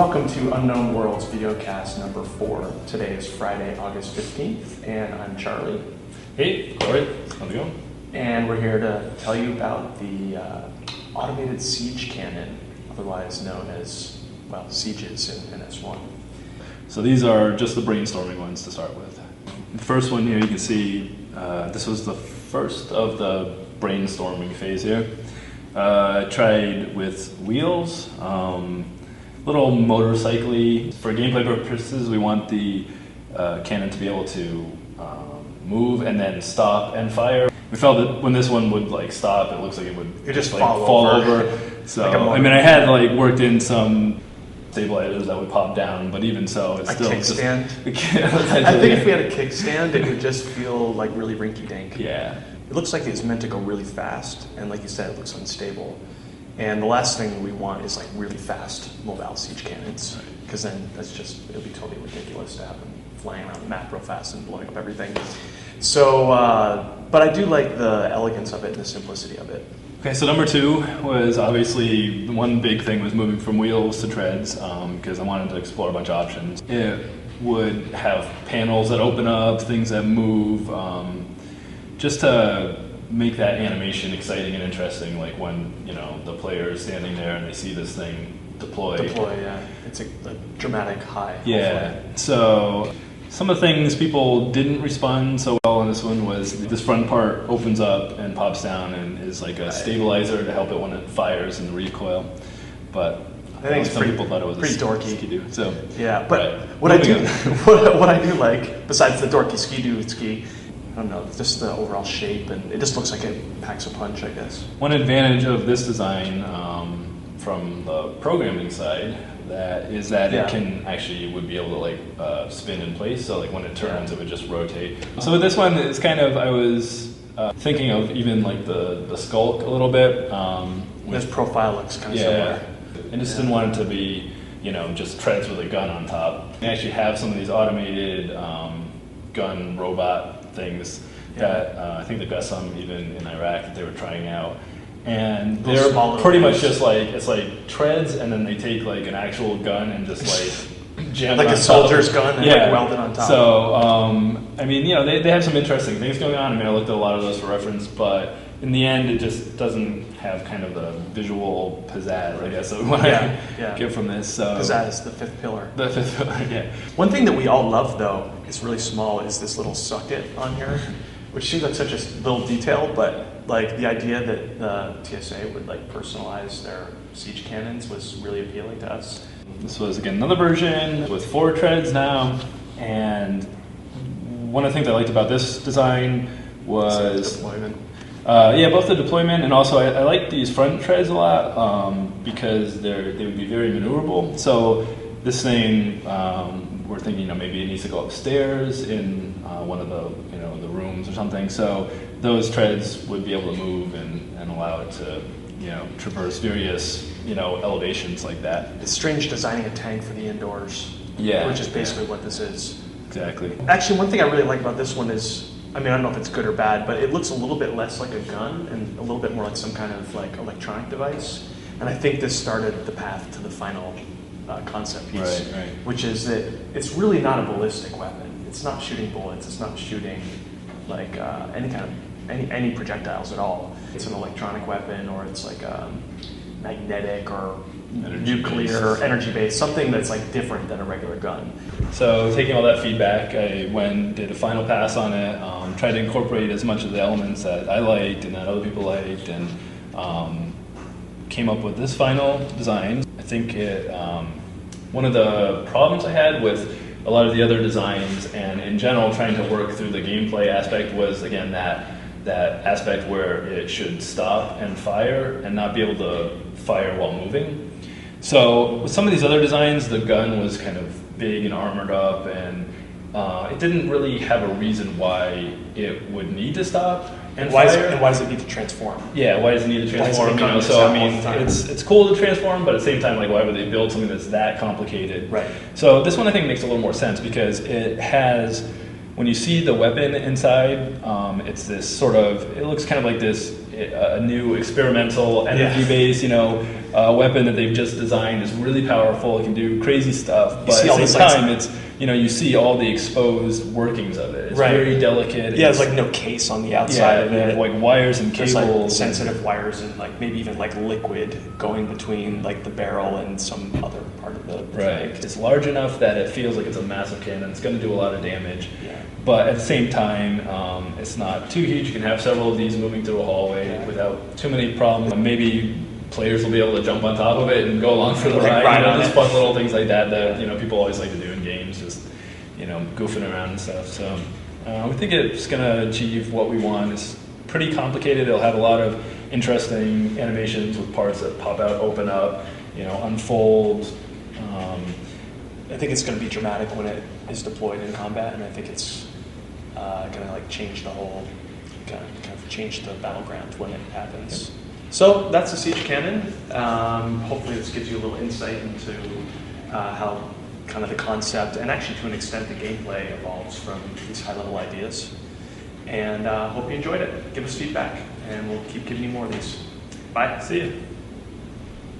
Welcome to Unknown Worlds Videocast number 4. Today is Friday, August 15th, and I'm Charlie. Hey, Cory. How's it going? And we're here to tell you about the automated siege cannon, otherwise known as, well, sieges in S1. So these are just the brainstorming ones to start with. The first one here, you can see this was the first of the brainstorming phase here. I tried with wheels, little motorcycle-y. For gameplay purposes, we want the cannon to be able to move and then stop and fire. We felt that when this one would like stop, it looks like it would just like, fall over. So like I mean, I had like worked in some stabilizers that would pop down, but even so, it's still kickstand. I think if we had a kickstand, it would just feel like really rinky-dink. Yeah. It looks like it's meant to go really fast, and like you said, it looks unstable. And the last thing we want is like really fast mobile siege cannons, because then it would be totally ridiculous to have them flying around the map real fast and blowing up everything. So, but I do like the elegance of it and the simplicity of it. Okay, so number 2 was obviously one big thing was moving from wheels to treads, because I wanted to explore a bunch of options. It would have panels that open up, things that move, just to make that animation exciting and interesting, like when, you know, the player is standing there and they see this thing deploy. Yeah. It's a dramatic high. Yeah. Hopefully. So some of the things people didn't respond so well on this one was this front part opens up and pops down and is like a stabilizer to help it when it fires in the recoil. But I think some people thought it was pretty dorky. Ski-doo. So yeah, but what I do like, besides the dorky ski, I don't know, just the overall shape, and it just looks like it packs a punch, I guess. One advantage of this design from the programming side is that it can actually would be able to like spin in place. So like when it turns, it would just rotate. So with this one, it's kind of I was thinking of even like the skulk a little bit. This profile looks kind of similar. I just didn't want it to be, you know, just treads with a gun on top. They actually have some of these automated gun robot things that I think they've got some even in Iraq that they were trying out, and they're pretty much just like it's like treads, and then they take like an actual gun and just like jam like it on a soldier's gun and like weld it on top. So I mean, you know, they have some interesting things going on. I mean, I looked at a lot of those for reference, but in the end, it just doesn't have kind of the visual pizzazz, I guess, that we want to get from this. So pizzazz, the fifth pillar. The fifth pillar, yeah. One thing that we all love, though, is really small, is this little socket on here, which seems like such a little detail, but like the idea that the TSA would like personalize their siege cannons was really appealing to us. This was, again, another version with 4 treads now, and one of the things I liked about this design was deployment. Both the deployment and also I like these front treads a lot because they would be very maneuverable. So this thing, we're thinking, you know, maybe it needs to go upstairs in one of the, you know, the rooms or something. So those treads would be able to move and allow it to, you know, traverse various, you know, elevations like that. It's strange designing a tank for the indoors. Yeah, which is basically what this is. Exactly. Actually, one thing I really like about this one is, I mean, I don't know if it's good or bad, but it looks a little bit less like a gun and a little bit more like some kind of like electronic device. And I think this started the path to the final concept piece, right. Which is that it's really not a ballistic weapon. It's not shooting bullets. It's not shooting like any projectiles at all. It's an electronic weapon, or it's like magnetic or nuclear energy-based, something that's like different than a regular gun. So taking all that feedback, I did a final pass on it, tried to incorporate as much of the elements that I liked and that other people liked, and came up with this final design. I think one of the problems I had with a lot of the other designs and in general trying to work through the gameplay aspect was, again, that aspect where it should stop and fire and not be able to fire while moving. So with some of these other designs, the gun was kind of big and armored up, and it didn't really have a reason why it would need to stop and fire. Why does it need to transform? Yeah, why does it need to transform? You know, so I mean, it's cool to transform, but at the same time, like, why would they build something that's that complicated? Right. So this one I think makes a little more sense because it has, when you see the weapon inside, it's this sort of, it looks kind of like this a new experimental energy base, you know, weapon that they've just designed is really powerful. It can do crazy stuff, but see all at the these, same like, time, it's you see all the exposed workings of it. It's very delicate. Yeah, there's like no case on the outside of it. Like wires and There's cables, like sensitive wires and like maybe even like liquid going between like the barrel and some other part of the right. thing. It's large enough that it feels like it's a massive cannon. It's going to do a lot of damage. Yeah. But at the same time, it's not too huge. You can have several of these moving through a hallway without too many problems. Maybe players will be able to jump on top of it and go along for the ride. Just fun little things like that people always like to do in games, just goofing around and stuff. So we think it's going to achieve what we want. It's pretty complicated. It'll have a lot of interesting animations with parts that pop out, open up, unfold. I think it's going to be dramatic when it is deployed in combat, and I think it's going to like change the whole, kind of change the battleground when it happens. Yep. So that's the Siege Cannon. Hopefully this gives you a little insight into how kind of the concept, and actually to an extent the gameplay, evolves from these high-level ideas. And hope you enjoyed it. Give us feedback, and we'll keep giving you more of these. Bye. See you.